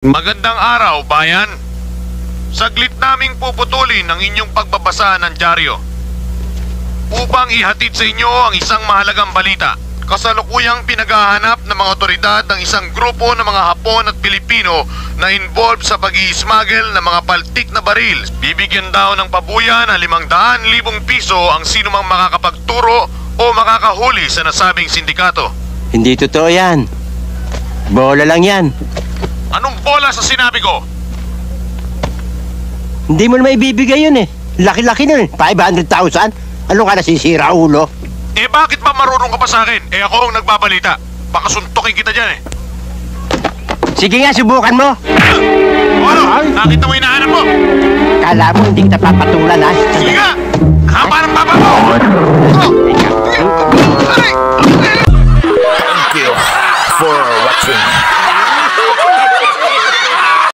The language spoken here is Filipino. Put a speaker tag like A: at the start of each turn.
A: Magandang araw, bayan. Saglit naming puputulin ang inyong pagbabasa ng dyaryo upang ihatid sa inyo ang isang mahalagang balita. Kasalukuyang pinaghahanap ng mga otoridad ng isang grupo ng mga Hapon at Pilipino na involved sa pag-i-smuggle ng mga paltik na baril. Bibigyan daw ng pabuya na 500,000 piso ang sino mang makakapagturo o makakahuli sa nasabing sindikato.
B: Hindi totoo yan. Bola lang yan.
A: Anong bola sa sinabi ko?
B: Hindi mo na maibibigay yun eh. Laki-laki nun. 500,000? Ano ka nasisira, ulo?
A: Eh bakit ba marunong ka pa sa akin? Eh ako ang nagbabalita. Baka suntukin kita dyan eh.
B: Sige nga, subukan mo.
A: Ano? Nakita mo hinahanap mo?
B: Kala mo hindi kita papatulan, ha?
A: Sige nga! Haba ng baba mo! Oh!